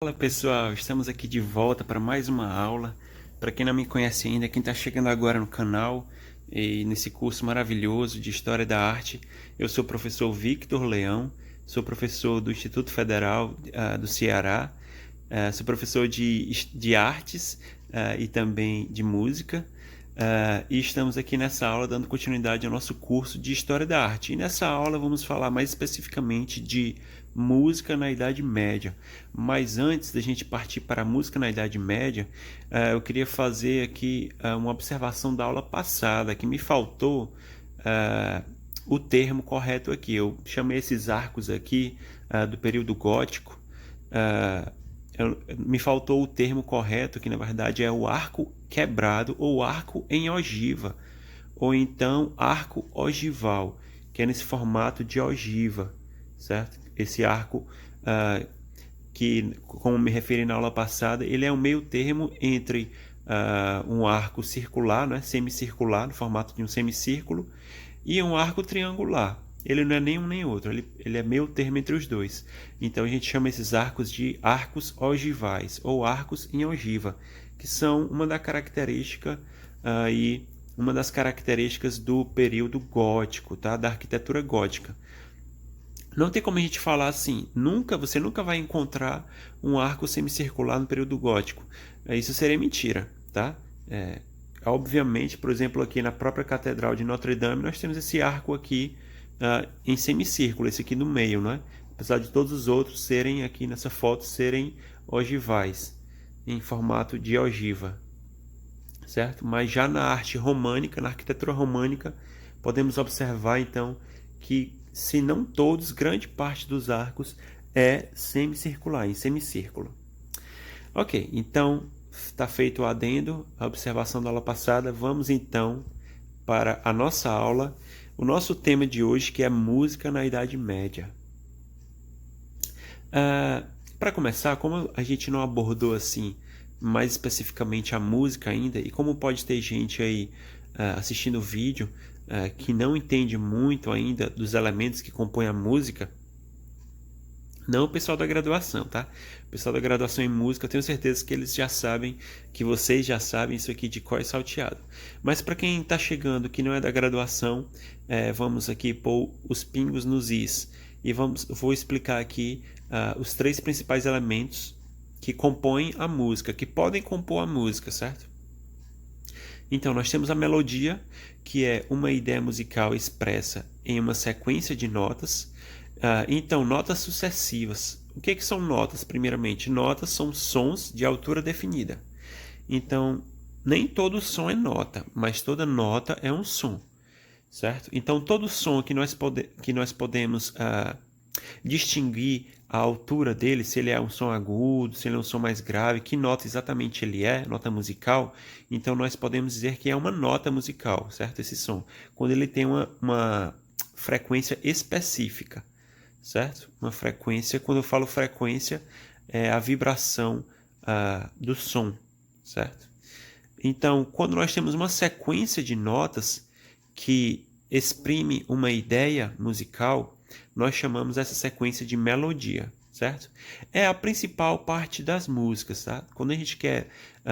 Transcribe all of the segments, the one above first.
Fala pessoal, estamos aqui de volta para mais uma aula. Para quem não me conhece ainda, quem está chegando agora no canal e nesse curso maravilhoso de História da Arte, eu sou o professor Victor Leão, sou professor do Instituto Federal do Ceará, sou professor de artes e também de música. E estamos aqui nessa aula dando continuidade ao nosso curso de História da Arte. E nessa aula vamos falar mais especificamente de música na Idade Média. Mas antes da gente partir para a música na Idade Média, eu queria fazer aqui uma observação da aula passada, que me faltou o termo correto aqui. Eu chamei esses arcos aqui do período gótico. Me faltou o termo correto, que na verdade é o arco quebrado ou arco em ogiva, ou então arco ogival, que é nesse formato de ogiva, certo? Esse arco que, como me referi na aula passada, ele é um meio termo entre um arco circular, né, semicircular, no formato de um semicírculo, e um arco triangular. Ele não é nenhum nem outro, ele é meio termo entre os dois. Então a gente chama esses arcos de arcos ogivais ou arcos em ogiva, que são uma das características do período gótico, tá? Da arquitetura gótica. Não tem como a gente falar assim, você nunca vai encontrar um arco semicircular no período gótico. Isso seria mentira, tá? Obviamente, por exemplo, aqui na própria Catedral de Notre Dame, nós temos esse arco aqui em semicírculo, esse aqui no meio, né? Apesar de todos os outros serem aqui nessa foto serem ogivais, em formato de ogiva, certo? Mas já na arte românica, na arquitetura românica, podemos observar então que, se não todos, grande parte dos arcos é semicircular, em semicírculo. Ok, então está feito o adendo, a observação da aula passada. Vamos então para a nossa aula, o nosso tema de hoje, que é música na Idade Média. Para começar, como a gente não abordou assim mais especificamente a música ainda, e como pode ter gente aí assistindo o vídeo que não entende muito ainda dos elementos que compõem a música, não o pessoal da graduação, tá? O pessoal da graduação em música, eu tenho certeza que eles já sabem, que vocês já sabem isso aqui de cor e salteado. Mas para quem está chegando que não é da graduação, vamos aqui pôr os pingos nos is. E vou explicar aqui os três principais elementos que compõem a música, que podem compor a música, certo? Então, nós temos a melodia, que é uma ideia musical expressa em uma sequência de notas. Então, notas sucessivas. O que são notas, primeiramente? Notas são sons de altura definida. Então, nem todo som é nota, mas toda nota é um som, certo? Então, todo som que nós podemos distinguir a altura dele, se ele é um som agudo, se ele é um som mais grave, que nota exatamente ele é, nota musical, então nós podemos dizer que é uma nota musical, certo? Esse som, quando ele tem uma frequência específica, certo? Uma frequência, quando eu falo frequência, é a vibração do som, certo? Então, quando nós temos uma sequência de notas que exprime uma ideia musical, nós chamamos essa sequência de melodia, certo? É a principal parte das músicas, tá? Quando a gente quer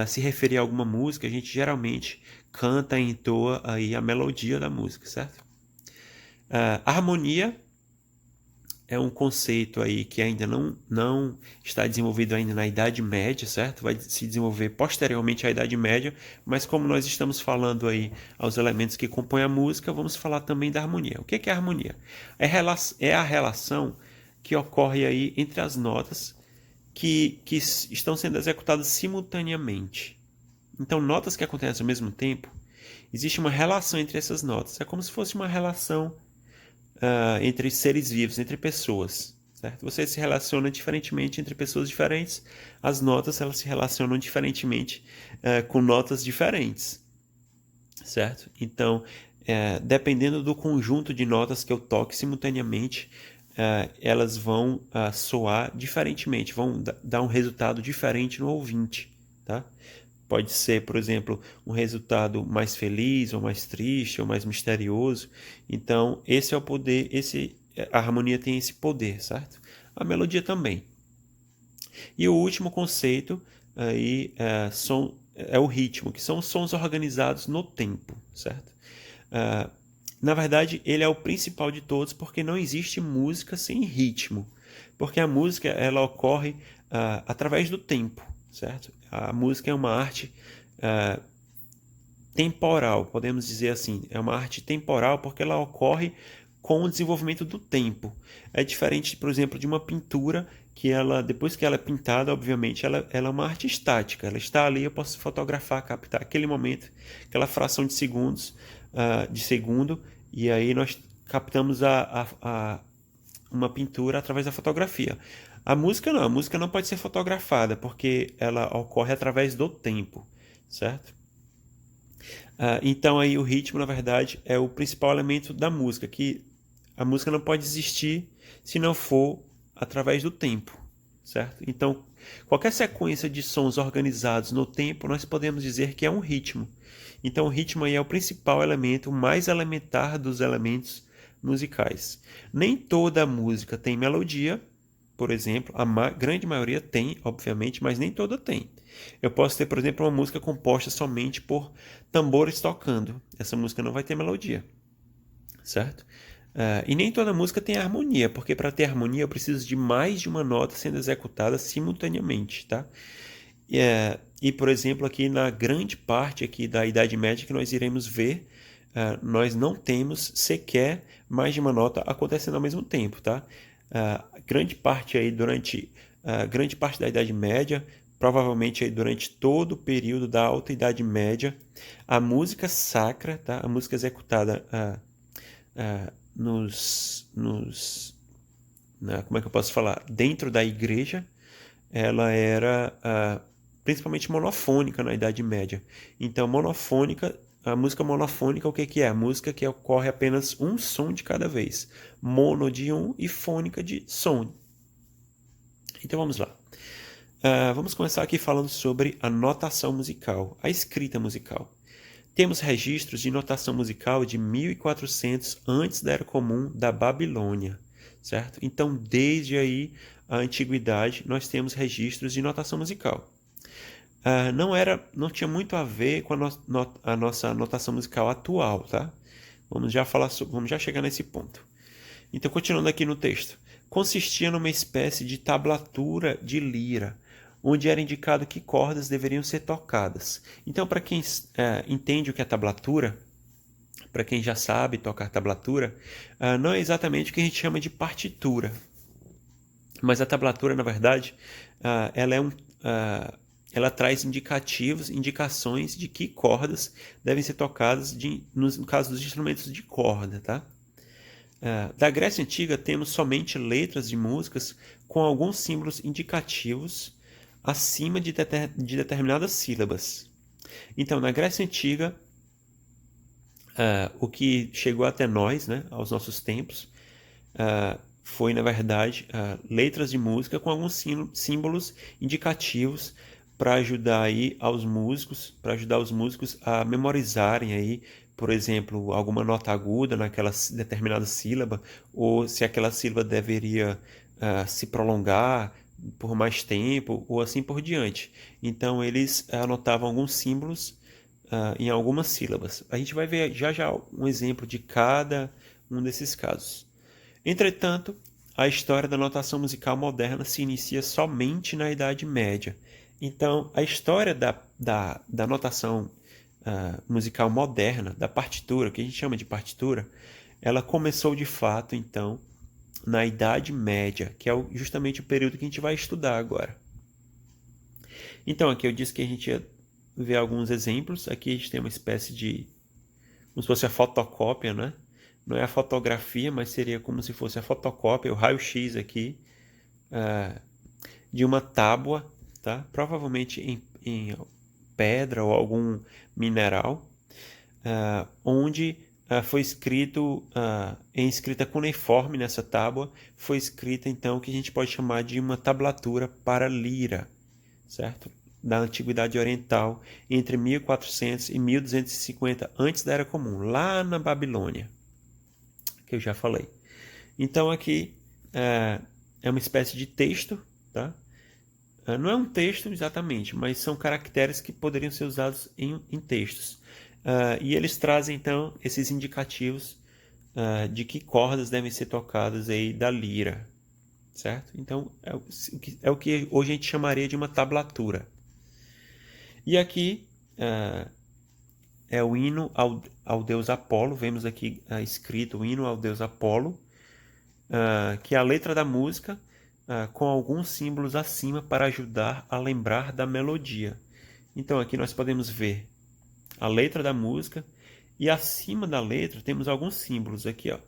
se referir a alguma música, a gente geralmente canta e entoa aí a melodia da música, certo? Harmonia é um conceito aí que ainda não está desenvolvido ainda na Idade Média, certo? Vai se desenvolver posteriormente à Idade Média, mas como nós estamos falando aí aos elementos que compõem a música, vamos falar também da harmonia. O que é a harmonia? É a relação que ocorre aí entre as notas que estão sendo executadas simultaneamente. Então, notas que acontecem ao mesmo tempo, existe uma relação entre essas notas. É como se fosse uma relação entre seres vivos, entre pessoas, certo? Você se relaciona diferentemente entre pessoas diferentes, as notas elas se relacionam diferentemente com notas diferentes, certo? Então, dependendo do conjunto de notas que eu toque simultaneamente, elas vão soar diferentemente, vão dar um resultado diferente no ouvinte, tá? Pode ser, por exemplo, um resultado mais feliz, ou mais triste, ou mais misterioso. Então, esse é o poder, a harmonia tem esse poder, certo? A melodia também. E o último conceito aí é o ritmo, que são os sons organizados no tempo, certo? Na verdade, ele é o principal de todos porque não existe música sem ritmo, porque a música ela ocorre através do tempo, certo? A música é uma arte temporal, podemos dizer assim. É uma arte temporal porque ela ocorre com o desenvolvimento do tempo. É diferente, por exemplo, de uma pintura que ela, depois que ela é pintada, obviamente, ela é uma arte estática. Ela está ali, eu posso fotografar, captar aquele momento, aquela fração de segundos, de segundo, e aí nós captamos uma pintura através da fotografia. A música não pode ser fotografada porque ela ocorre através do tempo, certo? Então aí o ritmo, na verdade, é o principal elemento da música, que a música não pode existir se não for através do tempo, certo? Então, qualquer sequência de sons organizados no tempo, nós podemos dizer que é um ritmo. Então, o ritmo aí é o principal elemento, o mais elementar dos elementos musicais. Nem toda música tem melodia, por exemplo, grande maioria tem, obviamente, mas nem toda tem. Eu posso ter, por exemplo, uma música composta somente por tambores tocando. Essa música não vai ter melodia, certo? E nem toda música tem harmonia, porque para ter harmonia eu preciso de mais de uma nota sendo executada simultaneamente, tá? E, por exemplo, aqui na grande parte aqui da Idade Média que nós iremos ver, nós não temos sequer mais de uma nota acontecendo ao mesmo tempo, tá? Grande parte da Idade Média, provavelmente aí durante todo o período da Alta Idade Média, a música sacra, tá? A música executada como é que eu posso falar? Dentro da igreja, ela era principalmente monofônica na Idade Média. Então, a música monofônica, o que é? A música que ocorre apenas um som de cada vez. Mono de um e fônica de som. Então, vamos lá. Vamos começar aqui falando sobre a notação musical, a escrita musical. Temos registros de notação musical de 1400 antes da Era Comum da Babilônia, certo? Então, desde aí a antiguidade, nós temos registros de notação musical. Não tinha muito a ver com a nossa notação musical atual, tá? Vamos já chegar nesse ponto. Então, continuando aqui no texto. Consistia numa espécie de tablatura de lira, onde era indicado que cordas deveriam ser tocadas. Então, para quem entende o que é tablatura, para quem já sabe tocar tablatura, não é exatamente o que a gente chama de partitura. Mas a tablatura, na verdade, ela traz indicações de que cordas devem ser tocadas no caso dos instrumentos de corda, tá? Da Grécia Antiga temos somente letras de músicas com alguns símbolos indicativos acima de determinadas sílabas. Então, na Grécia Antiga, o que chegou até nós, né, aos nossos tempos, foi, na verdade, letras de música com alguns símbolos indicativos para ajudar aí os músicos a memorizarem aí, por exemplo, alguma nota aguda naquela determinada sílaba, ou se aquela sílaba deveria se prolongar por mais tempo, ou assim por diante. Então, eles anotavam alguns símbolos em algumas sílabas. A gente vai ver já um exemplo de cada um desses casos. Entretanto, a história da notação musical moderna se inicia somente na Idade Média. Então, a história da notação musical moderna, da partitura, que a gente chama de partitura, ela começou de fato, então, na Idade Média, que é justamente o período que a gente vai estudar agora. Então, aqui eu disse que a gente ia ver alguns exemplos. Aqui a gente tem uma espécie de... como se fosse a fotocópia, né? Não é a fotografia, mas seria como se fosse a fotocópia, o raio-x aqui, de uma tábua, tá? Provavelmente em pedra ou algum mineral, onde foi escrito, em escrita cuneiforme nessa tábua, foi escrita então o que a gente pode chamar de uma tablatura para lira, certo? Da Antiguidade Oriental, entre 1400 e 1250 antes da Era Comum, lá na Babilônia, que eu já falei. Então aqui é uma espécie de texto, tá? Não é um texto exatamente, mas são caracteres que poderiam ser usados em textos. E eles trazem, então, esses indicativos de que cordas devem ser tocadas aí da lira, certo? Então, é o que hoje a gente chamaria de uma tablatura. E aqui é o hino ao deus Apolo. Vemos aqui escrito o hino ao deus Apolo, que é a letra da música, com alguns símbolos acima para ajudar a lembrar da melodia. Então aqui nós podemos ver a letra da música e acima da letra temos alguns símbolos aqui, ó.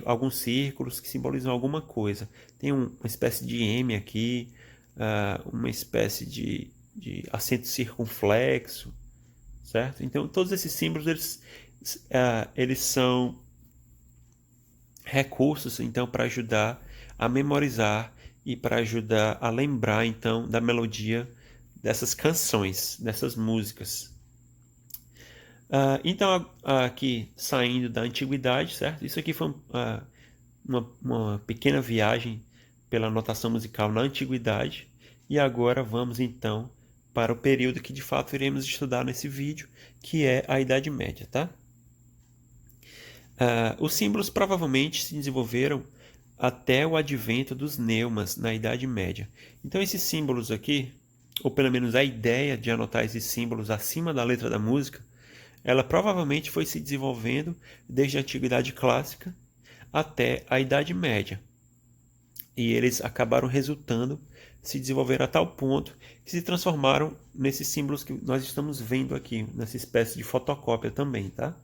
Alguns círculos que simbolizam alguma coisa. Tem uma espécie de M aqui, uma espécie de acento circunflexo, certo? Então todos esses símbolos eles são recursos então para ajudar a memorizar e para ajudar a lembrar então da melodia dessas canções, dessas músicas. Então aqui saindo da antiguidade, certo? Isso aqui foi uma pequena viagem pela notação musical na antiguidade, e agora vamos então para o período que de fato iremos estudar nesse vídeo, que é a Idade Média, tá? Os símbolos provavelmente se desenvolveram até o advento dos neumas na Idade Média. Então esses símbolos aqui, ou pelo menos a ideia de anotar esses símbolos acima da letra da música, ela provavelmente foi se desenvolvendo desde a Antiguidade Clássica até a Idade Média. E eles acabaram se desenvolveram a tal ponto que se transformaram nesses símbolos que nós estamos vendo aqui, nessa espécie de fotocópia também, tá?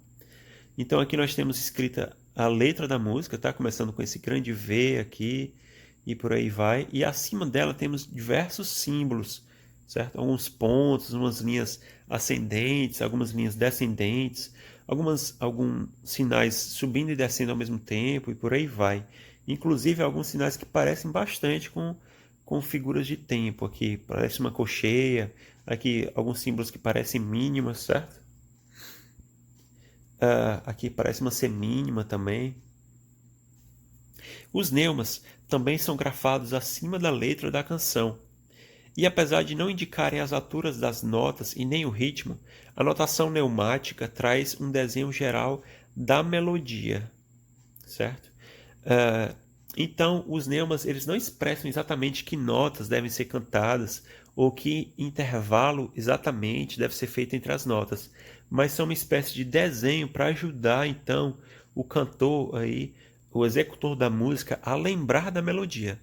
Então aqui nós temos escrita a letra da música, tá? Começando com esse grande V aqui e por aí vai. E acima dela temos diversos símbolos, certo? Alguns pontos, umas linhas ascendentes, algumas linhas descendentes, alguns sinais subindo e descendo ao mesmo tempo e por aí vai. Inclusive alguns sinais que parecem bastante com figuras de tempo aqui. Parece uma cocheia, aqui alguns símbolos que parecem mínimas, certo? Aqui parece uma semínima também. Os neumas também são grafados acima da letra da canção. E apesar de não indicarem as alturas das notas e nem o ritmo, a notação neumática traz um desenho geral da melodia, certo? Então, os neumas eles não expressam exatamente que notas devem ser cantadas ou que intervalo exatamente deve ser feito entre as notas, mas são uma espécie de desenho para ajudar então o cantor aí, o executor da música a lembrar da melodia.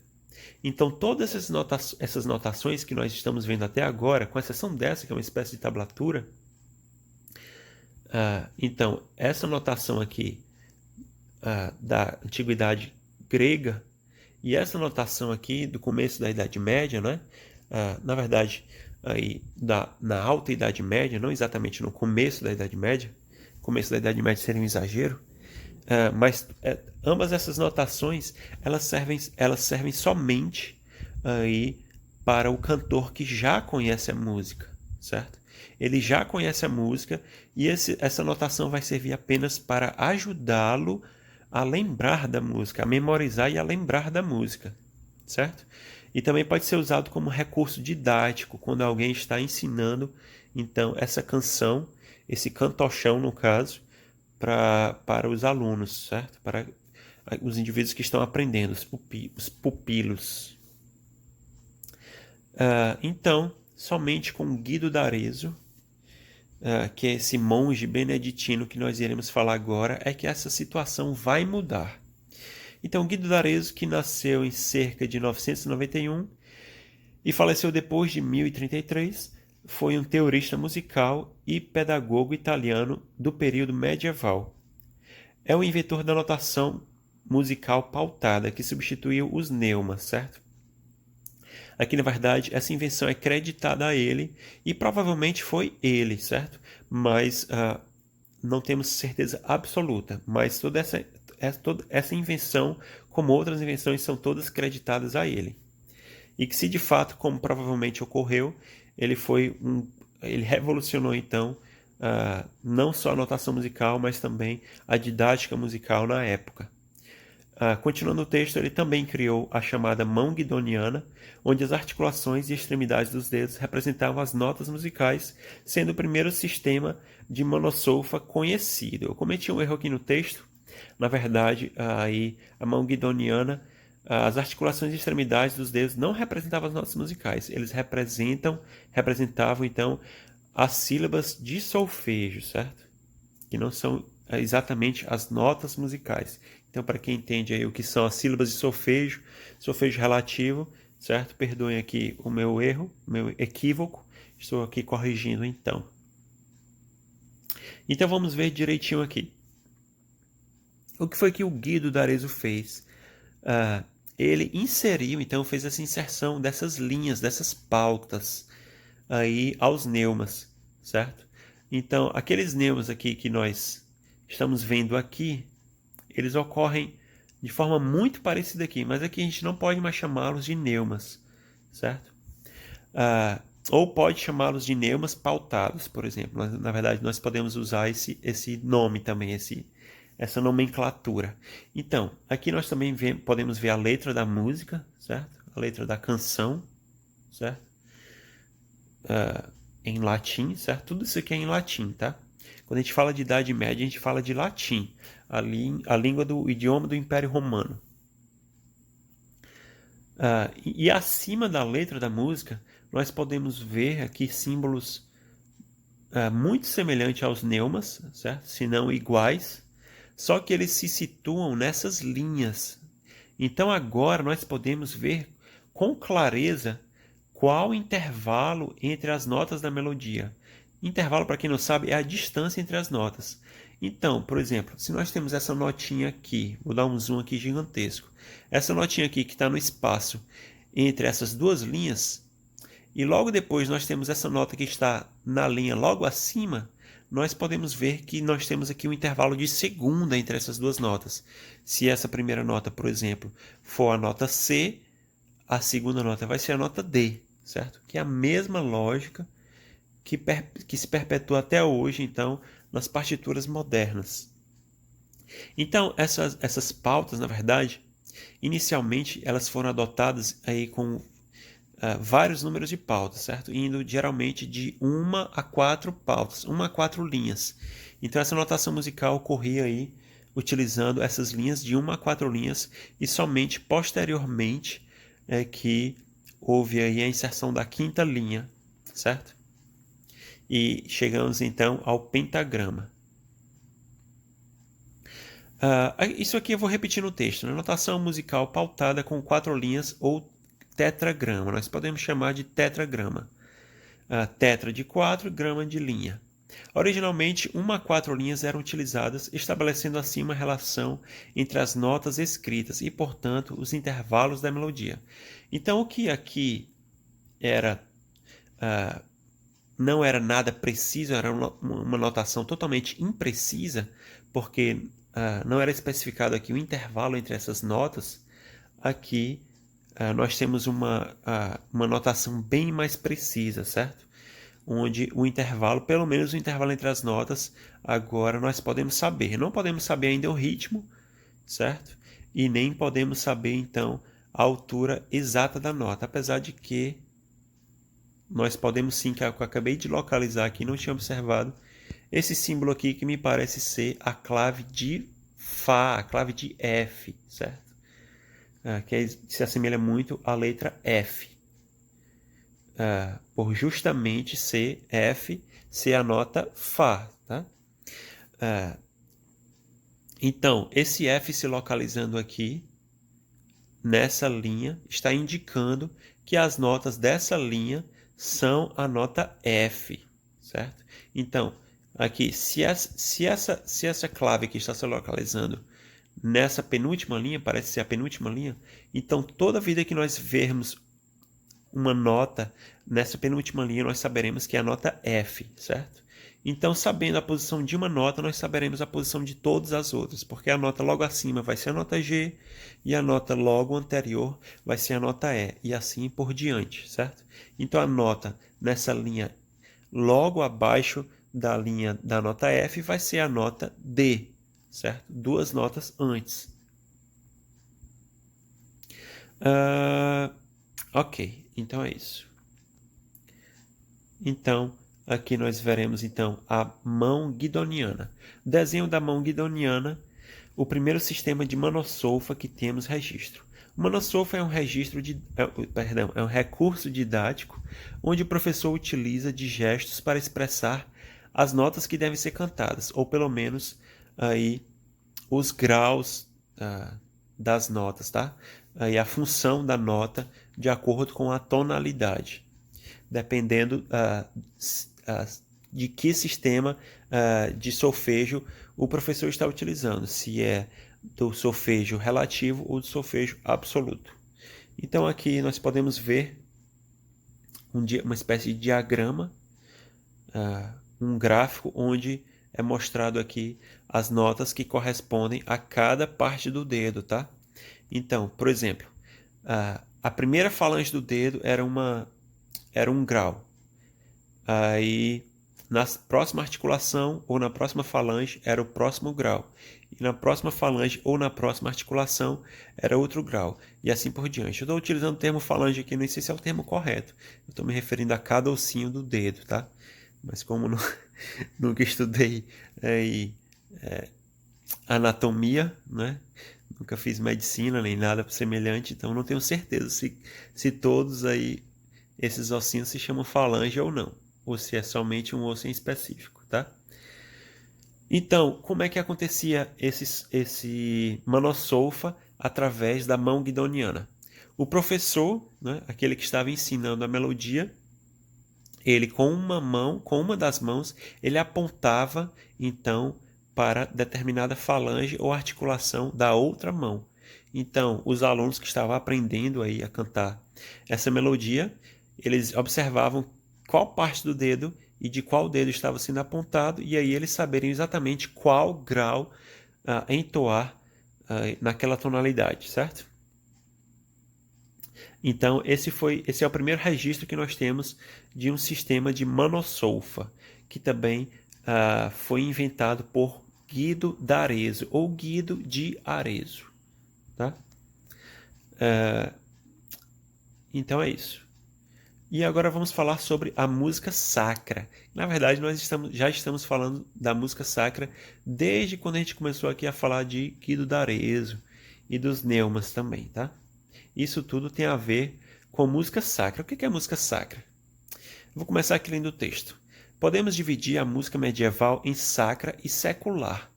Então todas essas notações que nós estamos vendo até agora, com exceção dessa que é uma espécie de tablatura, então essa notação aqui da antiguidade grega e essa notação aqui do começo da Idade Média, né? Na verdade, aí na Alta Idade Média, não exatamente no começo da Idade Média, começo da Idade Média seria um exagero, mas ambas essas notações elas servem somente aí para o cantor que já conhece a música, certo? Ele já conhece a música e essa notação vai servir apenas para ajudá-lo a lembrar da música, a memorizar e a lembrar da música, certo? E também pode ser usado como recurso didático quando alguém está ensinando então essa canção, esse cantochão no caso, para os alunos, certo? Para os indivíduos que estão aprendendo, os pupilos. Então, somente com Guido d'Arezzo, que é esse monge beneditino que nós iremos falar agora, é que essa situação vai mudar. Então, Guido d'Arezzo, que nasceu em cerca de 991 e faleceu depois de 1033, foi um teorista musical e pedagogo italiano do período medieval. É o inventor da notação musical pautada, que substituiu os neumas, certo? Aqui, na verdade, essa invenção é creditada a ele e provavelmente foi ele, certo? Mas não temos certeza absoluta. Mas toda essa invenção, como outras invenções, são todas creditadas a ele. E que se de fato, como provavelmente ocorreu, ele revolucionou então não só a notação musical, mas também a didática musical na época. Continuando o texto, ele também criou a chamada mão guidoniana, onde as articulações e extremidades dos dedos representavam as notas musicais, sendo o primeiro sistema de monossolfa conhecido. Eu cometi um erro aqui no texto. Na verdade, aí a mão guidoniana, as articulações e extremidades dos dedos não representavam as notas musicais. Eles representavam então as sílabas de solfejo, certo? Que não são exatamente as notas musicais. Então, para quem entende aí o que são as sílabas de solfejo, solfejo relativo, certo? Perdoem aqui o meu erro, o meu equívoco. Estou aqui corrigindo então. Então vamos ver direitinho aqui. O que foi que o Guido d'Arezzo fez? Ele inseriu, então fez essa inserção dessas linhas, dessas pautas aí aos neumas, certo? Então, aqueles neumas aqui que nós estamos vendo aqui, eles ocorrem de forma muito parecida aqui, mas aqui a gente não pode mais chamá-los de neumas, certo? Ou pode chamá-los de neumas pautados, por exemplo. Na verdade, nós podemos usar esse nome também, essa nomenclatura. Então, aqui nós também podemos ver a letra da música, certo? A letra da canção, certo? Em latim, certo? Tudo isso aqui é em latim, tá? Quando a gente fala de Idade Média, a gente fala de latim, a língua do idioma do Império Romano. E acima da letra da música, nós podemos ver aqui símbolos muito semelhantes aos neumas, certo? Se não iguais, só que eles se situam nessas linhas. Então agora nós podemos ver com clareza qual o intervalo entre as notas da melodia. Intervalo, para quem não sabe, é a distância entre as notas. Então, por exemplo, se nós temos essa notinha aqui, vou dar um zoom aqui gigantesco, essa notinha aqui que está no espaço entre essas duas linhas, e logo depois nós temos essa nota que está na linha logo acima, nós podemos ver que nós temos aqui um intervalo de segunda entre essas duas notas. Se essa primeira nota, por exemplo, for a nota C, a segunda nota vai ser a nota D, certo? Que é a mesma lógica que se perpetua até hoje, então, nas partituras modernas. Então, essas pautas, na verdade, inicialmente elas foram adotadas aí com vários números de pautas, certo? Indo geralmente de 1 a 4 pautas, 1 a 4 linhas. Então essa notação musical ocorria aí utilizando essas linhas de 1 a 4 linhas e somente posteriormente que houve aí a inserção da quinta linha, certo? E chegamos então ao pentagrama. Isso aqui eu vou repetir no texto, né? Notação musical pautada com 4 linhas ou tetragrama. Nós podemos chamar de tetragrama. Tetra de 4, grama de linha. Originalmente, 1 a 4 linhas eram utilizadas, estabelecendo assim uma relação entre as notas escritas e, portanto, os intervalos da melodia. Então, o que aqui não era nada preciso, era uma notação totalmente imprecisa, porque não era especificado aqui o intervalo entre essas notas. Aqui nós temos uma notação bem mais precisa, certo? Onde o intervalo, pelo menos o intervalo entre as notas, agora nós podemos saber. Não podemos saber ainda o ritmo, certo? E nem podemos saber, então, a altura exata da nota, apesar de que nós podemos sim, que eu acabei de localizar aqui, não tinha observado, esse símbolo aqui que me parece ser a clave de Fá, a clave de F, certo? Que se assemelha muito à letra F. Por justamente ser F, ser a nota Fá, tá? Então, esse F se localizando aqui, nessa linha, está indicando que as notas dessa linha são a nota F, certo? Então, aqui, se essa clave que está se localizando nessa penúltima linha, parece ser a penúltima linha, então toda vida que nós vermos uma nota nessa penúltima linha, nós saberemos que é a nota F, certo? Então, sabendo a posição de uma nota, nós saberemos a posição de todas as outras, porque a nota logo acima vai ser a nota G e a nota logo anterior vai ser a nota E, e assim por diante, certo? Então, a nota nessa linha logo abaixo da linha da nota F vai ser a nota D, certo? 2 notas antes. Ok, então é isso. Então, aqui nós veremos então a mão guidoniana. Desenho da mão guidoniana, o primeiro sistema de Manosolfa que temos registro. O Manosolfa é um é um recurso didático onde o professor utiliza de gestos para expressar as notas que devem ser cantadas, ou pelo menos aí os graus das notas, tá? Aí a função da nota de acordo com a tonalidade, dependendo de que sistema de solfejo o professor está utilizando, se é do solfejo relativo ou do solfejo absoluto. Então aqui nós podemos ver uma espécie de diagrama, um gráfico onde é mostrado aqui as notas que correspondem a cada parte do dedo, tá? Então, por exemplo, a primeira falange do dedo era um grau. Aí, na próxima articulação ou na próxima falange era o próximo grau. E na próxima falange ou na próxima articulação era outro grau. E assim por diante. Eu estou utilizando o termo falange aqui, não sei se é o termo correto. Eu estou me referindo a cada ossinho do dedo, tá? Mas como nunca estudei anatomia, né? Nunca fiz medicina nem nada semelhante, então não tenho certeza se todos aí esses ossinhos se chamam falange ou não, ou se é somente um osso em específico, tá? Então, como é que acontecia esse Manosolfa através da mão guidoniana? O professor, né, aquele que estava ensinando a melodia, ele com uma das mãos, ele apontava então para determinada falange ou articulação da outra mão. Então, os alunos que estavam aprendendo aí a cantar essa melodia, eles observavam qual parte do dedo e de qual dedo estava sendo apontado, e aí eles saberiam exatamente qual grau entoar naquela tonalidade, certo? Então, esse é o primeiro registro que nós temos de um sistema de Manosolfa, que também foi inventado por Guido d'Arezzo, ou Guido de Arezzo. Tá? Então é isso. E agora vamos falar sobre a música sacra. Na verdade, nós já estamos falando da música sacra desde quando a gente começou aqui a falar de Guido d'Arezzo e dos Neumanns também, tá? Isso tudo tem a ver com música sacra. O que é música sacra? Vou começar aqui lendo o texto. Podemos dividir a música medieval em sacra e secular.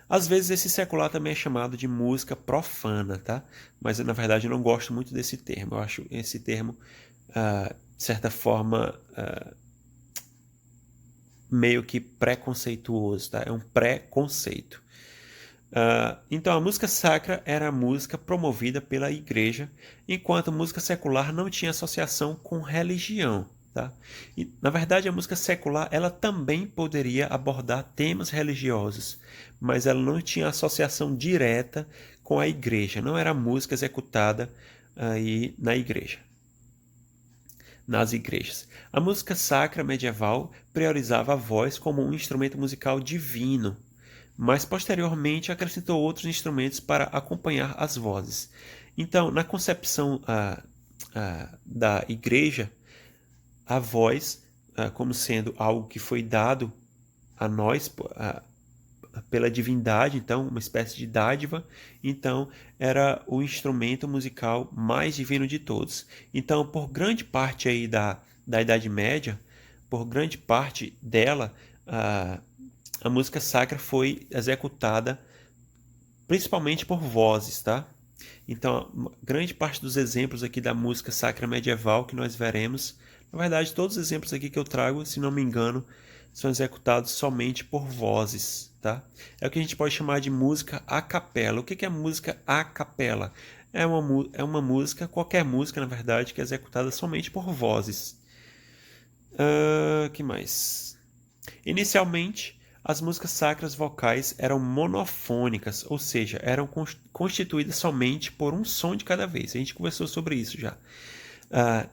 Às vezes esse secular também é chamado de música profana, tá? Mas na verdade eu não gosto muito desse termo. Eu acho esse termo, de certa forma, meio que preconceituoso, tá? É um preconceito. Então a música sacra era a música promovida pela igreja, enquanto música secular não tinha associação com religião. Tá? E, na verdade, a música secular ela também poderia abordar temas religiosos, mas ela não tinha associação direta com a igreja, não era música executada aí na igreja, nas igrejas. A música sacra medieval priorizava a voz como um instrumento musical divino, mas posteriormente acrescentou outros instrumentos para acompanhar as vozes. Então, na concepção da igreja, a voz como sendo algo que foi dado a nós pela divindade, então uma espécie de dádiva, então era o instrumento musical mais divino de todos. Então, por grande parte aí da Idade Média, por grande parte dela, a música sacra foi executada principalmente por vozes, tá? Então, grande parte dos exemplos aqui da música sacra medieval que nós veremos, na verdade, todos os exemplos aqui que eu trago, se não me engano, são executados somente por vozes, tá? É o que a gente pode chamar de música a capela. O que é música a capela? É uma música, qualquer música, na verdade, que é executada somente por vozes. Que mais? Inicialmente, as músicas sacras vocais eram monofônicas, ou seja, eram constituídas somente por um som de cada vez. A gente conversou sobre isso já.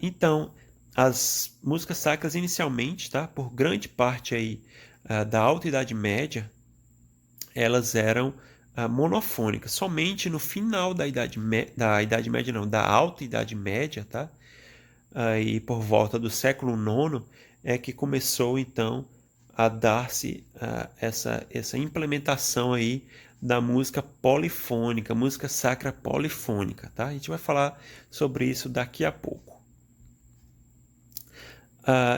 Então, as músicas sacras inicialmente, tá, por grande parte aí, da Alta Idade Média, elas eram monofônica. Somente no final da Idade Média, não, da Alta Idade Média, tá? Aí por volta do século IX é que começou então a dar-se essa implementação aí da música polifônica, música sacra polifônica, tá? A gente vai falar sobre isso daqui a pouco.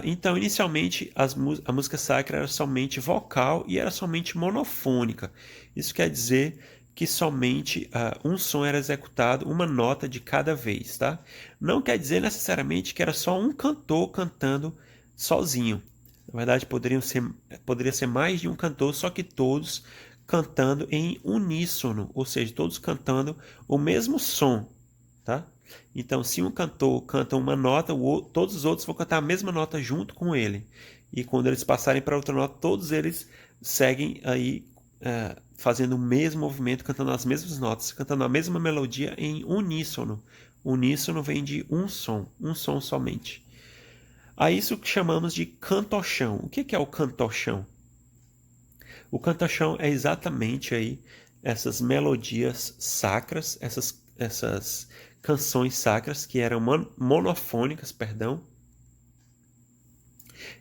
Então, inicialmente, a música sacra era somente vocal e era somente monofônica. Isso quer dizer que somente um som era executado, uma nota de cada vez, tá? Não quer dizer necessariamente que era só um cantor cantando sozinho. Na verdade, poderia ser mais de um cantor, só que todos cantando em uníssono, ou seja, todos cantando o mesmo som, tá? Então, se um cantor canta uma nota, todos os outros vão cantar a mesma nota junto com ele. E quando eles passarem para outra nota, todos eles seguem aí fazendo o mesmo movimento, cantando as mesmas notas, cantando a mesma melodia em uníssono. Uníssono vem de um som somente. A isso que chamamos de cantochão. O que é o cantochão? O cantochão é exatamente aí essas melodias sacras, essas canções sacras que eram monofônicas, perdão,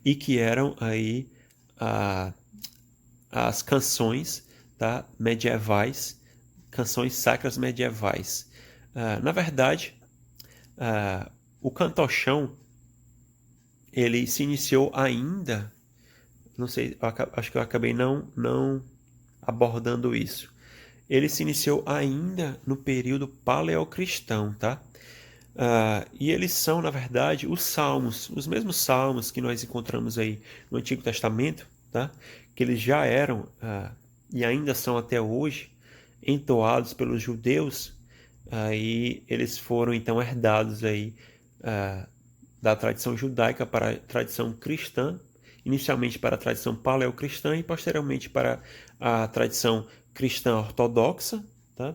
e que eram aí as canções, tá, medievais, canções sacras medievais. Na verdade, o cantochão ele se iniciou ainda, não sei, acho que eu acabei não abordando isso. Ele se iniciou ainda no período paleocristão, tá? E eles são, na verdade, os salmos, os mesmos salmos que nós encontramos aí no Antigo Testamento, tá? Que eles já eram e ainda são até hoje entoados pelos judeus, e eles foram então herdados aí da tradição judaica para a tradição cristã, inicialmente para a tradição paleocristã e posteriormente para a tradição cristã ortodoxa, tá?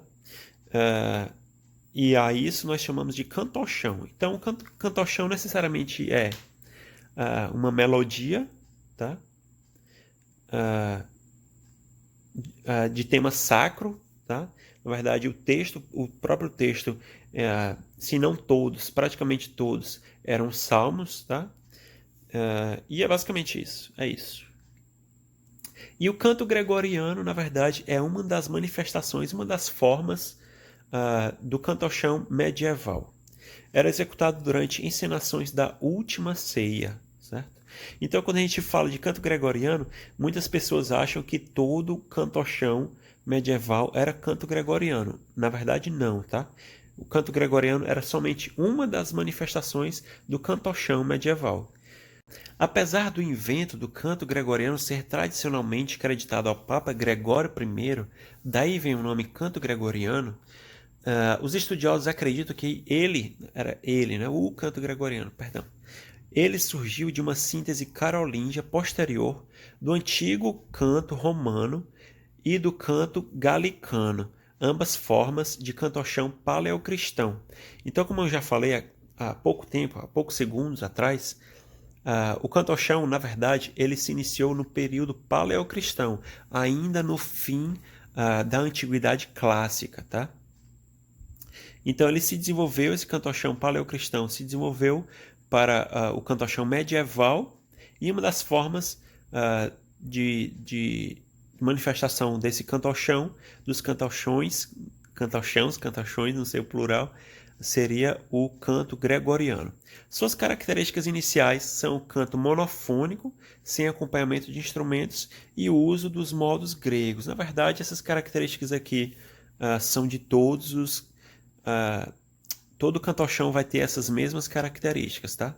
E a isso nós chamamos de cantochão. Então, o cantochão necessariamente é uma melodia, tá? De tema sacro, tá? Na verdade, o próprio texto, se não todos, praticamente todos, eram salmos, tá? E é basicamente isso, é isso. E o canto gregoriano, na verdade, é uma das manifestações, uma das formas do cantochão medieval. Era executado durante encenações da Última Ceia, certo? Então, quando a gente fala de canto gregoriano, muitas pessoas acham que todo cantochão medieval era canto gregoriano. Na verdade, não, tá? O canto gregoriano era somente uma das manifestações do cantochão medieval. Apesar do invento do canto gregoriano ser tradicionalmente creditado ao Papa Gregório I, daí vem o nome canto gregoriano, os estudiosos acreditam que o canto gregoriano, perdão, ele surgiu de uma síntese carolíngia posterior do antigo canto romano e do canto galicano, ambas formas de cantochão paleocristão. Então, como eu já falei há poucos segundos atrás, o cantochão, na verdade, ele se iniciou no período paleocristão, ainda no fim da Antiguidade Clássica, tá? Então esse cantochão paleocristão se desenvolveu para o cantochão medieval, e uma das formas de manifestação desse cantochão, dos cantochões, não sei o plural, seria o canto gregoriano. Suas características iniciais são o canto monofônico, sem acompanhamento de instrumentos, e o uso dos modos gregos. Na verdade, essas características aqui são de todos os... todo cantochão vai ter essas mesmas características, tá?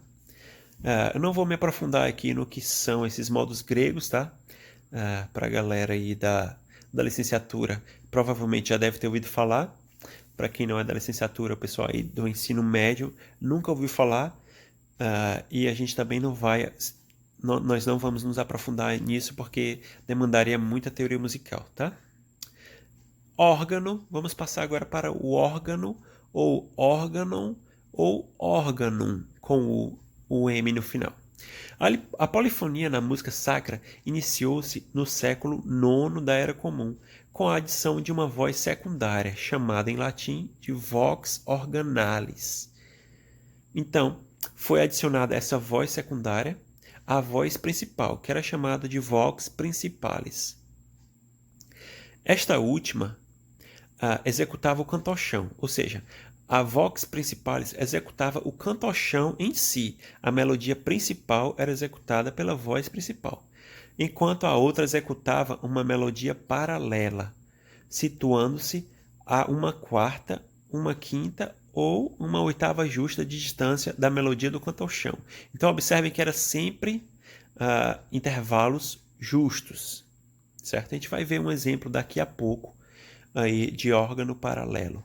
Eu não vou me aprofundar aqui no que são esses modos gregos, tá? Para a galera aí da licenciatura, provavelmente já deve ter ouvido falar. Para quem não é da licenciatura, o pessoal aí do ensino médio nunca ouviu falar, e a gente também nós não vamos nos aprofundar nisso porque demandaria muita teoria musical, tá? Órgano, vamos passar agora para o órgano, ou órganon, ou órganum, com o M no final. A polifonia na música sacra iniciou-se no século IX da Era Comum, com a adição de uma voz secundária, chamada em latim de vox organalis. Então, foi adicionada essa voz secundária à voz principal, que era chamada de vox principalis. Esta última executava o cantochão, ou seja, a vox principalis executava o cantochão em si. A melodia principal era executada pela voz principal, enquanto a outra executava uma melodia paralela, situando-se a uma quarta, uma quinta ou uma oitava justa de distância da melodia do cantochão. Então observem que era sempre intervalos justos, certo? A gente vai ver um exemplo daqui a pouco aí de órgano paralelo.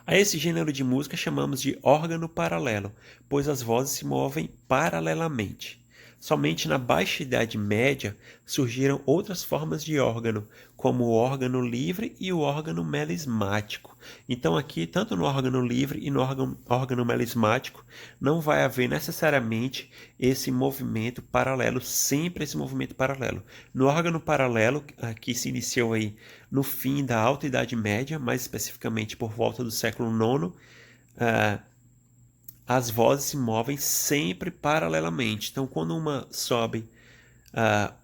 A esse gênero de música chamamos de órgano paralelo, pois as vozes se movem paralelamente. Somente na Baixa Idade Média surgiram outras formas de órgano, como o órgano livre e o órgano melismático. Então aqui, tanto no órgano livre e no órgano melismático, não vai haver necessariamente esse movimento paralelo, sempre esse movimento paralelo. No órgano paralelo, que se iniciou aí no fim da Alta Idade Média, mais especificamente por volta do século IX, as vozes se movem sempre paralelamente. Então, quando uma sobe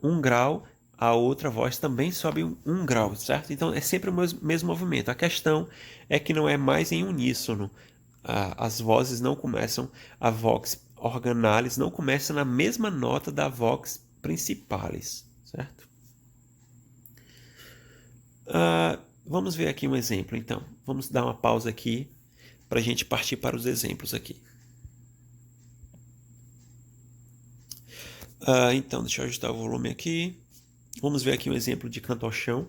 1 grau, a outra voz também sobe 1 grau, certo? Então, é sempre o mesmo movimento. A questão é que não é mais em uníssono. As vozes não começam, a vox organalis não começa na mesma nota da vox principalis, certo? Vamos ver aqui um exemplo, então. Vamos dar uma pausa aqui para a gente partir para os exemplos aqui. Então, deixa eu ajustar o volume aqui. Vamos ver aqui um exemplo de cantochão.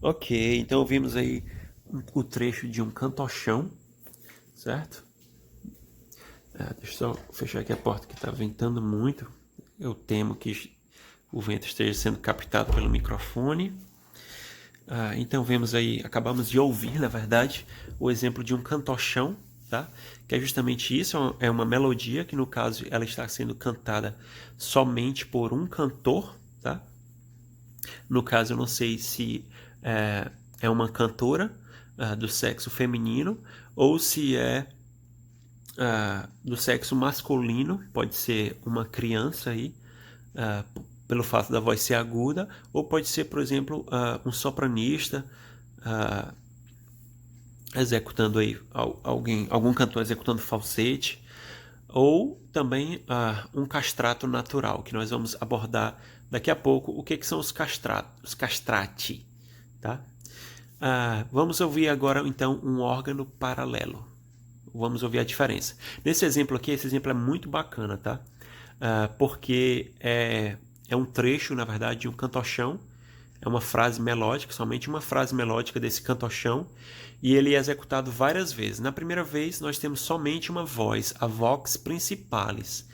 Ok, então vimos aí o trecho de um cantochão, certo? Deixa eu só fechar aqui a porta que está ventando muito. Eu temo que o vento esteja sendo captado pelo microfone. Então vemos aí, acabamos de ouvir, na verdade, o exemplo de um cantochão, tá? Que é justamente isso, é uma melodia que no caso ela está sendo cantada somente por um cantor, tá? No caso eu não sei se é uma cantora do sexo feminino ou se é do sexo masculino, pode ser uma criança aí, pelo fato da voz ser aguda, ou pode ser, por exemplo, um sopranista executando aí algum cantor executando falsete, ou também um castrato natural, que nós vamos abordar daqui a pouco o que são os castrati, tá? Vamos ouvir agora então um órgano paralelo. Vamos ouvir a diferença. Nesse exemplo aqui, esse exemplo é muito bacana, tá? Porque é um trecho, na verdade, de um cantochão. É uma frase melódica, somente uma frase melódica desse cantochão, e ele é executado várias vezes. Na primeira vez, nós temos somente uma voz, a vox principalis.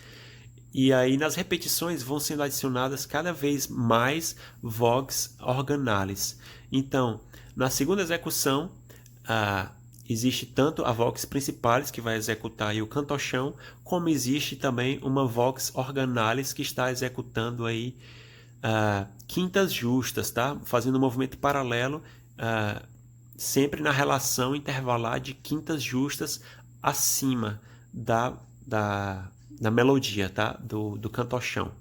E aí, nas repetições, vão sendo adicionadas cada vez mais vox organalis. Então, na segunda execução, existe tanto a vox principalis, que vai executar aí o cantochão, como existe também uma vox organalis, que está executando aí quintas justas, tá? Fazendo um movimento paralelo, sempre na relação intervalar de quintas justas acima da melodia, tá? do cantochão.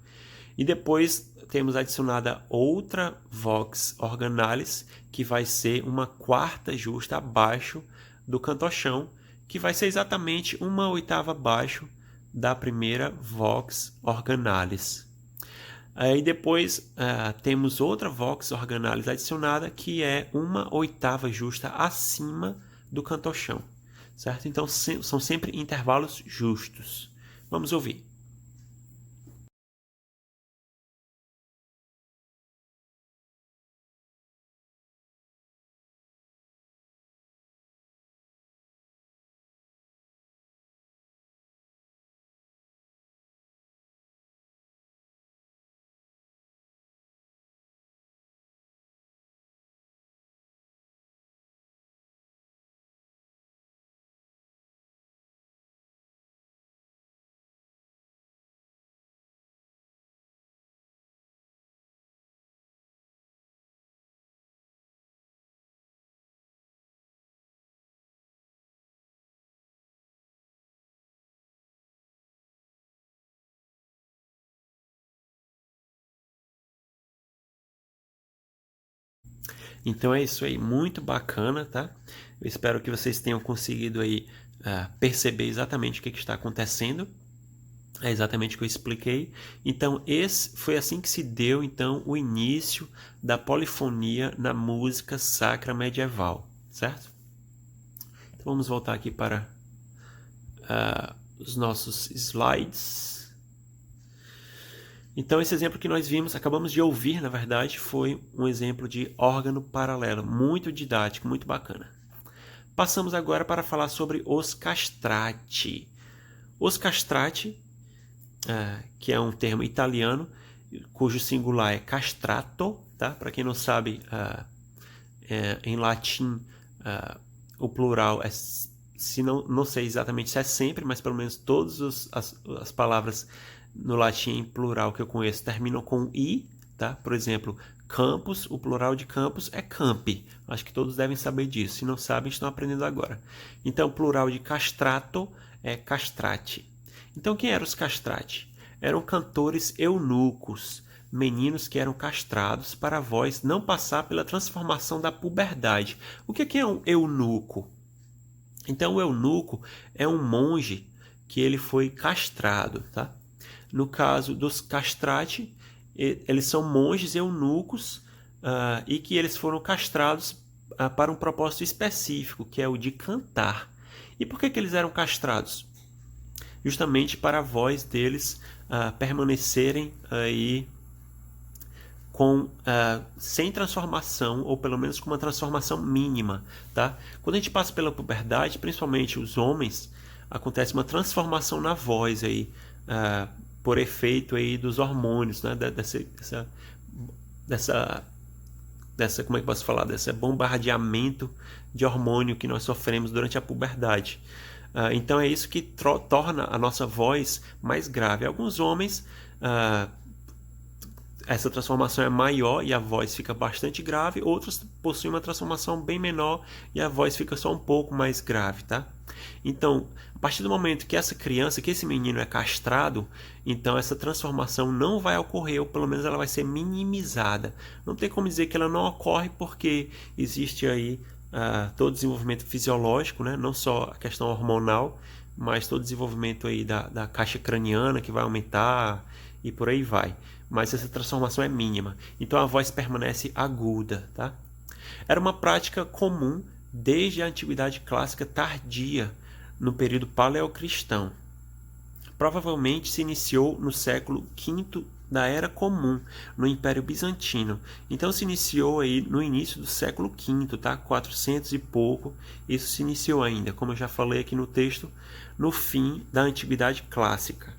E depois temos adicionada outra vox organalis, que vai ser uma quarta justa abaixo do cantochão, que vai ser exatamente uma oitava abaixo da primeira vox organalis. Aí depois temos outra vox organalis adicionada, que é uma oitava justa acima do cantochão, certo? Então são sempre intervalos justos. Vamos ouvir. Então é isso aí, muito bacana, tá? Eu espero que vocês tenham conseguido aí perceber exatamente o que está acontecendo. É exatamente o que eu expliquei. Então, foi assim que se deu então o início da polifonia na música sacra medieval, certo? Então, vamos voltar aqui para os nossos slides. Então, esse exemplo que nós vimos, acabamos de ouvir, na verdade, foi um exemplo de órgão paralelo, muito didático, muito bacana. Passamos agora para falar sobre os castrati. Os castrati, que é um termo italiano, cujo singular é castrato, tá? Para quem não sabe, em latim, o plural é, se não sei exatamente se é sempre, mas pelo menos todas as palavras no latim em plural que eu conheço terminam com i, tá? Por exemplo, campus, o plural de campus é campi. Acho que todos devem saber disso. Se não sabem, estão aprendendo agora. Então, o plural de castrato é castrati. Então, quem eram os castrati? Eram cantores eunucos, meninos que eram castrados para a voz não passar pela transformação da puberdade. O que é um eunuco? Então, o eunuco é um monge que ele foi castrado, tá? No caso dos castrati, eles são monges eunucos e que eles foram castrados para um propósito específico, que é o de cantar. E por que eles eram castrados? Justamente para a voz deles permanecerem aí sem transformação, ou pelo menos com uma transformação mínima, tá? Quando a gente passa pela puberdade, principalmente os homens, acontece uma transformação na voz aí, por efeito aí dos hormônios, né? Dessa como é que eu posso falar? Desse bombardeamento de hormônio que nós sofremos durante a puberdade. Então é isso que torna a nossa voz mais grave. Alguns homens, essa transformação é maior e a voz fica bastante grave. Outros possuem uma transformação bem menor e a voz fica só um pouco mais grave, tá? Então, a partir do momento que essa criança, que esse menino é castrado, então essa transformação não vai ocorrer, ou pelo menos ela vai ser minimizada. Não tem como dizer que ela não ocorre, porque existe aí todo o desenvolvimento fisiológico, né? Não só a questão hormonal, mas todo o desenvolvimento aí da caixa craniana que vai aumentar e por aí vai. Mas essa transformação é mínima. Então a voz permanece aguda, tá? Era uma prática comum desde a antiguidade clássica tardia, no período paleocristão. Provavelmente se iniciou no século V da Era Comum, no Império Bizantino. Então se iniciou aí no início do século V, tá? 400 e pouco, isso se iniciou ainda, como eu já falei aqui no texto, no fim da Antiguidade Clássica.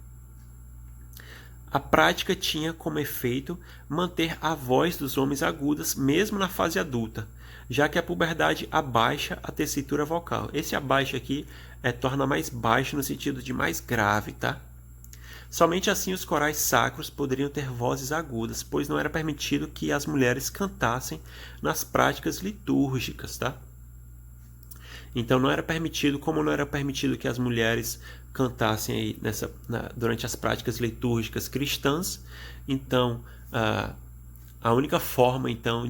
A prática tinha como efeito manter a voz dos homens agudas mesmo na fase adulta, já que a puberdade abaixa a tessitura vocal. Esse abaixa aqui torna mais baixo no sentido de mais grave, tá? Somente assim os corais sacros poderiam ter vozes agudas, pois não era permitido que as mulheres cantassem nas práticas litúrgicas, tá? Então não era permitido, como não era permitido que as mulheres cantassem aí durante as práticas litúrgicas cristãs, então a única forma então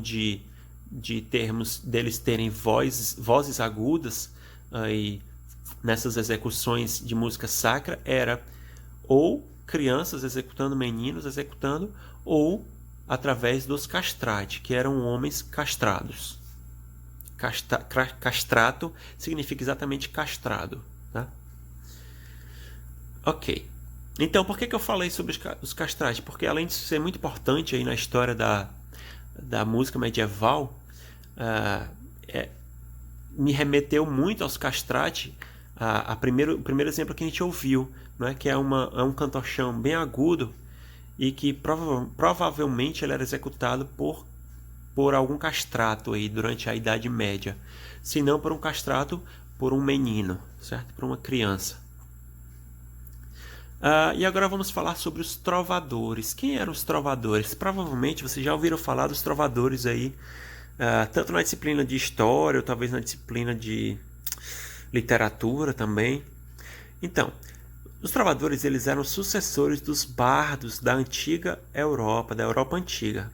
deles terem vozes agudas aí nessas execuções de música sacra era ou crianças executando, meninos executando, ou através dos castrati, que eram homens castrados. Castrato significa exatamente castrado, tá? Ok. Então, por que eu falei sobre os castrati? Porque além de ser muito importante aí na história da música medieval, me remeteu muito aos castrati, o primeiro exemplo que a gente ouviu, né, que é um cantochão bem agudo e que provavelmente ele era executado por algum castrato aí durante a Idade Média, se não por um castrato, por um menino, certo? Por uma criança. E agora vamos falar sobre os trovadores. Quem eram os trovadores? Provavelmente vocês já ouviram falar dos trovadores aí, tanto na disciplina de história, ou talvez na disciplina de literatura também. Então, os trovadores eles eram sucessores dos bardos da antiga Europa, da Europa antiga.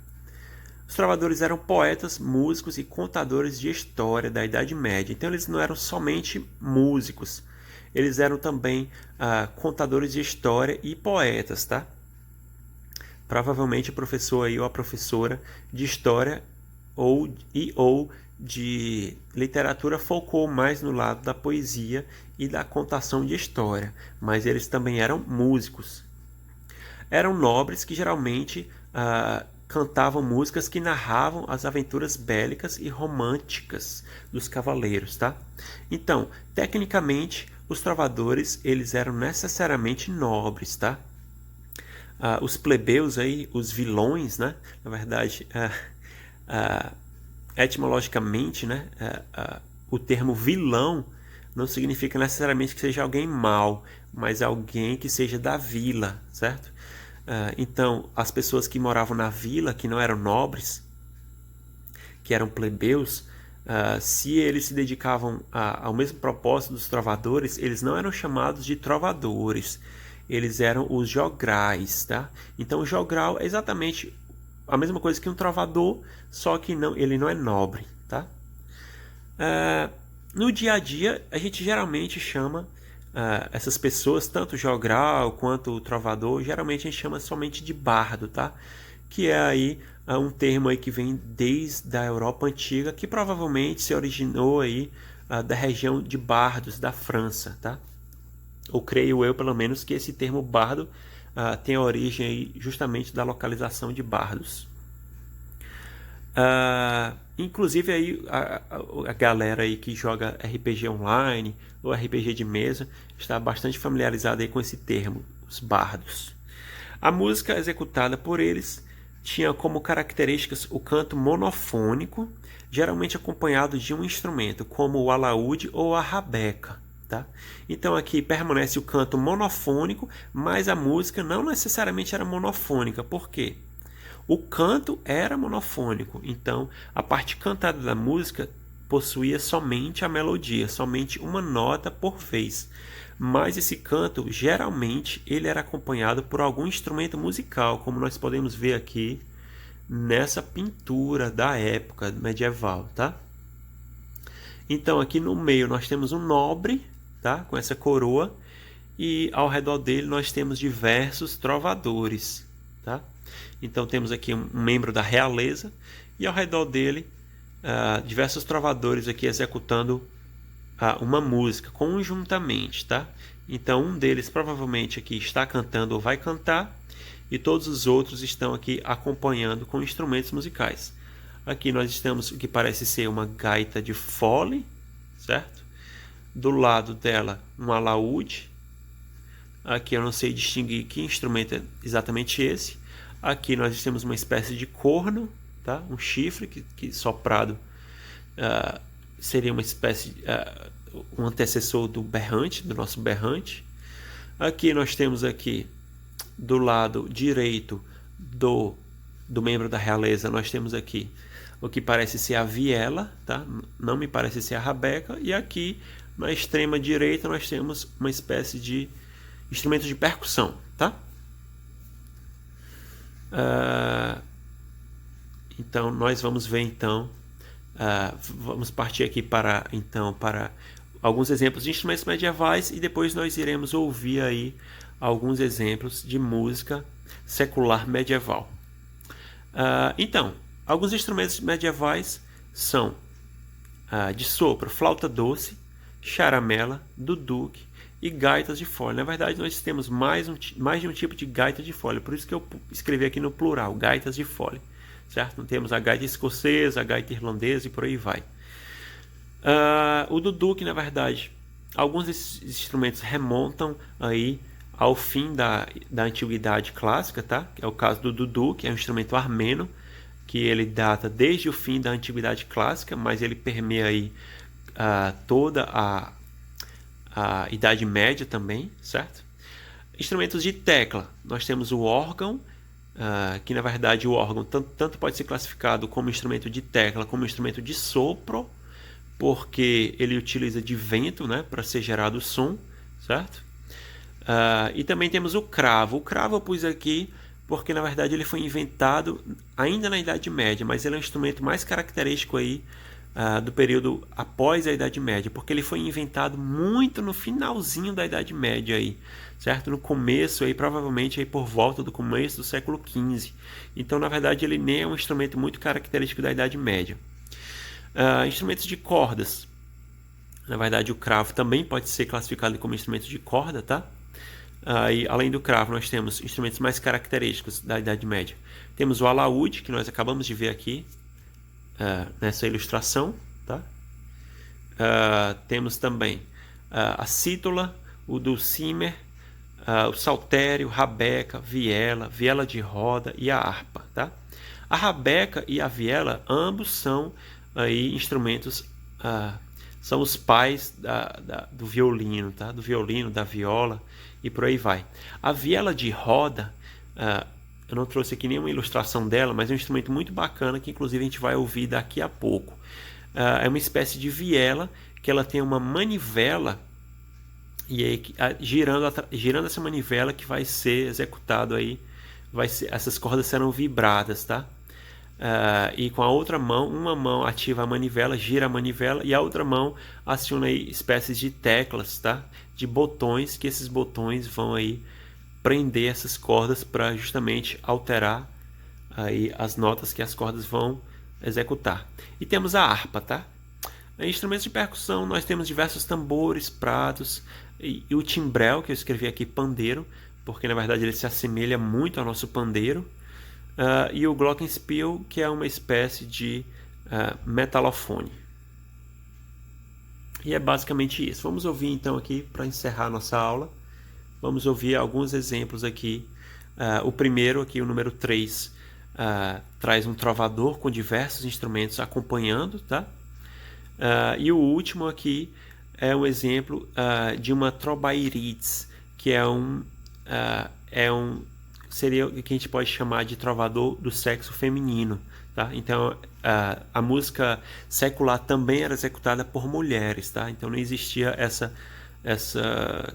Os trovadores eram poetas, músicos e contadores de história da Idade Média. Então eles não eram somente músicos, eles eram também contadores de história e poetas, tá? Provavelmente o professor aí ou a professora de história ou de literatura focou mais no lado da poesia e da contação de história, mas eles também eram músicos. Eram nobres que geralmente cantavam músicas que narravam as aventuras bélicas e românticas dos cavaleiros, tá? Então, tecnicamente, os trovadores eles eram necessariamente nobres, tá? Os plebeus aí, os vilões, né? Na verdade, etimologicamente, né? O termo vilão não significa necessariamente que seja alguém mau, mas alguém que seja da vila, certo? Então, as pessoas que moravam na vila, que não eram nobres, que eram plebeus, se eles se dedicavam ao mesmo propósito dos trovadores, eles não eram chamados de trovadores, eles eram os jograis, tá? Então, o jogral é exatamente a mesma coisa que um trovador, só que ele não é nobre, tá? No dia a dia, a gente geralmente chama essas pessoas, tanto o jogral quanto o trovador, geralmente a gente chama somente de bardo, tá? Que é aí um termo aí que vem desde a Europa Antiga, que provavelmente se originou aí da região de Bardos, da França, tá? Ou creio eu, pelo menos, que esse termo bardo tem a origem aí justamente da localização de Bardos. Inclusive aí a galera aí que joga RPG online ou RPG de mesa está bastante familiarizada aí com esse termo, os bardos. A música executada por eles tinha como características o canto monofônico, geralmente acompanhado de um instrumento, como o alaúde ou a rabeca. Tá? Então aqui permanece o canto monofônico, mas a música não necessariamente era monofônica. Por quê? O canto era monofônico, então a parte cantada da música possuía somente a melodia, somente uma nota por vez. Mas esse canto, geralmente, ele era acompanhado por algum instrumento musical, como nós podemos ver aqui nessa pintura da época medieval, tá? Então aqui no meio nós temos um nobre, tá? Com essa coroa, e ao redor dele nós temos diversos trovadores, tá? Então temos aqui um membro da realeza e ao redor dele diversos trovadores aqui executando uma música conjuntamente, tá? Então um deles provavelmente aqui está cantando ou vai cantar e todos os outros estão aqui acompanhando com instrumentos musicais. Aqui nós temos o que parece ser uma gaita de fole, certo? Do lado dela um alaúde. Aqui eu não sei distinguir que instrumento é exatamente esse. Aqui nós temos uma espécie de corno, tá? Um chifre que soprado seria uma espécie um antecessor do berrante, do nosso berrante. Aqui nós temos aqui do lado direito do membro da realeza, nós temos aqui o que parece ser a viela, tá? Não me parece ser a rabeca. E aqui na extrema direita nós temos uma espécie de instrumento de percussão, tá? Então nós vamos ver vamos partir aqui para alguns exemplos de instrumentos medievais e depois nós iremos ouvir aí alguns exemplos de música secular medieval. Então, alguns instrumentos medievais são de sopro, flauta doce, charamela, duduque e gaitas de fole. Na verdade, nós temos mais de um tipo de gaita de fole, por isso que eu escrevi aqui no plural, gaitas de fole, certo? Não temos a gaita escocesa, a gaita irlandesa e por aí vai. O duduque, na verdade, alguns desses instrumentos remontam aí ao fim da antiguidade clássica, tá? É o caso do duduque, é um instrumento armeno, que ele data desde o fim da antiguidade clássica, mas ele permeia aí toda a Idade Média também, certo? Instrumentos de tecla, nós temos o órgão, que na verdade o órgão tanto pode ser classificado como instrumento de tecla como instrumento de sopro, porque ele utiliza de vento, né, para ser gerado o som, certo? E também temos o cravo. O cravo eu pus aqui porque na verdade ele foi inventado ainda na Idade Média, mas ele é um instrumento mais característico aí do período após a Idade Média, porque ele foi inventado muito no finalzinho da Idade Média aí, certo? No começo aí, provavelmente aí por volta do começo do século XV. Então, na verdade, ele nem é um instrumento muito característico da Idade Média. Instrumentos de cordas. Na verdade, o cravo também pode ser classificado como instrumento de corda, tá? E além do cravo, nós temos instrumentos mais característicos da Idade Média. Temos o alaúde, que nós acabamos de ver aqui nessa ilustração, tá? Temos também a cítula, o dulcimer, o saltério, rabeca, viela, viela de roda e a harpa, tá? A rabeca e a viela, ambos são aí instrumentos, são os pais do violino, tá? Do violino, da viola e por aí vai. A viela de roda, eu não trouxe aqui nenhuma ilustração dela, mas é um instrumento muito bacana que inclusive a gente vai ouvir daqui a pouco. É uma espécie de viela que ela tem uma manivela e aí, girando essa manivela que vai ser executado aí, essas cordas serão vibradas, tá? E com a outra mão, uma mão ativa a manivela, gira a manivela e a outra mão aciona aí espécies de teclas, tá? De botões, que esses botões vão aí prender essas cordas para justamente alterar aí as notas que as cordas vão executar. E temos a harpa, tá? Em instrumentos de percussão nós temos diversos tambores, pratos e o timbrel, que eu escrevi aqui pandeiro, porque na verdade ele se assemelha muito ao nosso pandeiro, e o glockenspiel, que é uma espécie de metalofone. E é basicamente isso. Vamos ouvir então aqui, para encerrar nossa aula, vamos ouvir alguns exemplos aqui. O primeiro aqui, o número 3, traz um trovador com diversos instrumentos acompanhando, tá? E o último aqui é um exemplo de uma trobairides, que seria o que a gente pode chamar de trovador do sexo feminino, tá? Então a música secular também era executada por mulheres, tá? Então não existia essa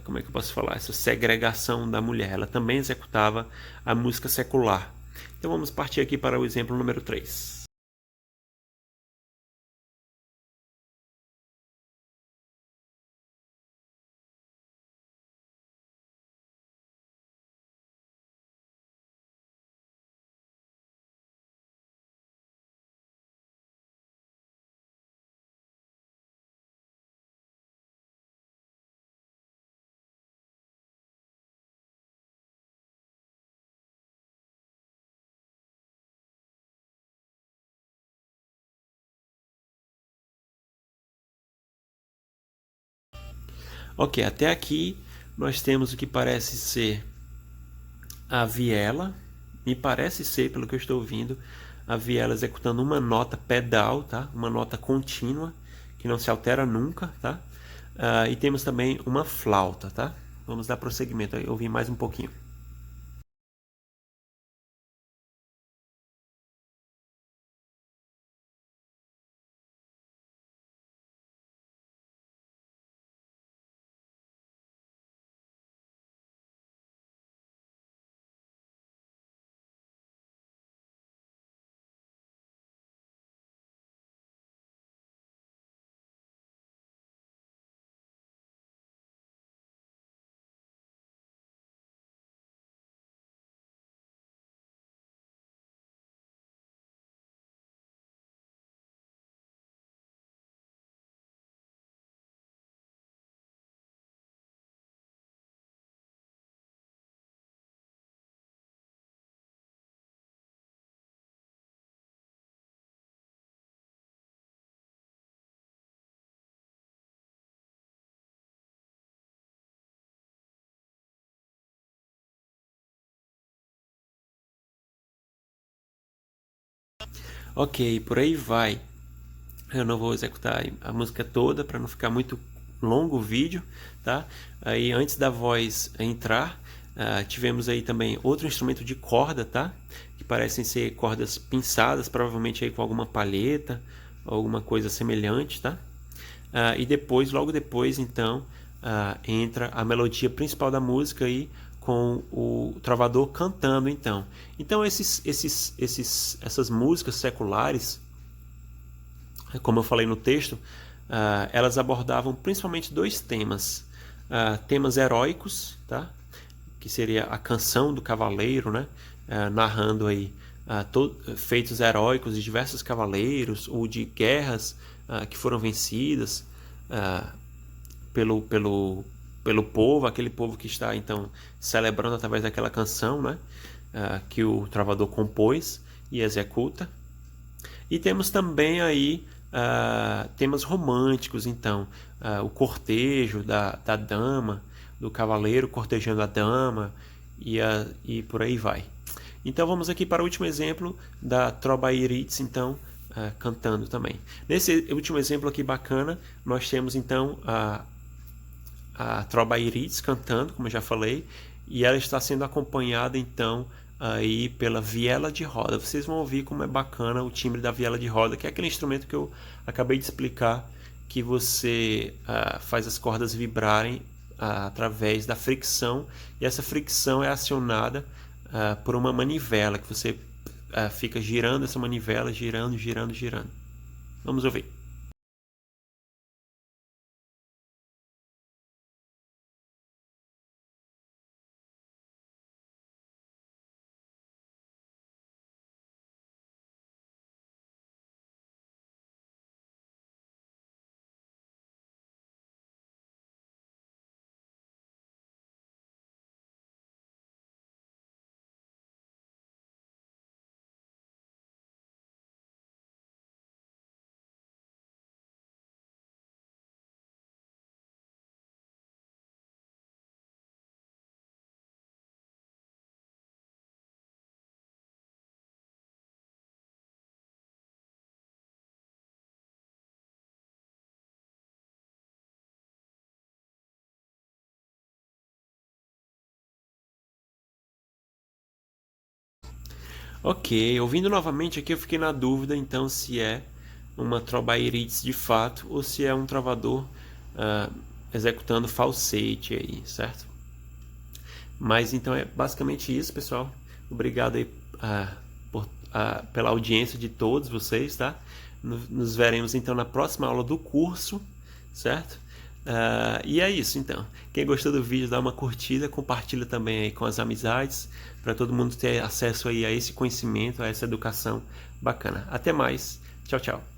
como é que eu posso falar, essa segregação da mulher, ela também executava a música secular. Então vamos partir aqui para o exemplo número 3. Ok, até aqui nós temos o que parece ser a viela, me parece ser, pelo que eu estou ouvindo, a viela executando uma nota pedal, tá? Uma nota contínua, que não se altera nunca, tá? E temos também uma flauta, tá? Vamos dar prosseguimento, eu ouvi mais um pouquinho. Ok, por aí vai. Eu não vou executar a música toda para não ficar muito longo o vídeo, tá? Aí antes da voz entrar, tivemos aí também outro instrumento de corda, tá? Que parecem ser cordas pinçadas, provavelmente aí com alguma palheta, alguma coisa semelhante, tá? E depois, logo depois, então, entra a melodia principal da música aí com o trovador cantando então. Então essas músicas seculares, como eu falei no texto, elas abordavam principalmente dois temas. Temas heróicos, tá? Que seria a canção do cavaleiro, né? Narrando aí feitos heróicos de diversos cavaleiros ou de guerras que foram vencidas pelo povo, aquele povo que está então celebrando através daquela canção, né? Que o trovador compôs e executa. E temos também aí temas românticos, então, o cortejo da dama, do cavaleiro cortejando a dama e por aí vai. Então vamos aqui para o último exemplo da Trova Iritz, então, cantando também. Nesse último exemplo aqui bacana, nós temos então a Trova Iritz cantando, como eu já falei, e ela está sendo acompanhada então aí pela viela de roda. Vocês vão ouvir como é bacana o timbre da viela de roda, que é aquele instrumento que eu acabei de explicar, que você faz as cordas vibrarem através da fricção, e essa fricção é acionada por uma manivela, que você fica girando essa manivela, girando, girando, girando. Vamos ouvir. Ok, ouvindo novamente aqui eu fiquei na dúvida então se é uma Trova Iritz de fato ou se é um trovador executando falsete aí, certo? Mas então é basicamente isso, pessoal. Obrigado aí pela audiência de todos vocês, tá? Nos veremos então na próxima aula do curso, certo? E é isso então. Quem gostou do vídeo, dá uma curtida, compartilha também aí com as amizades, para todo mundo ter acesso aí a esse conhecimento, a essa educação bacana. Até mais. Tchau, tchau.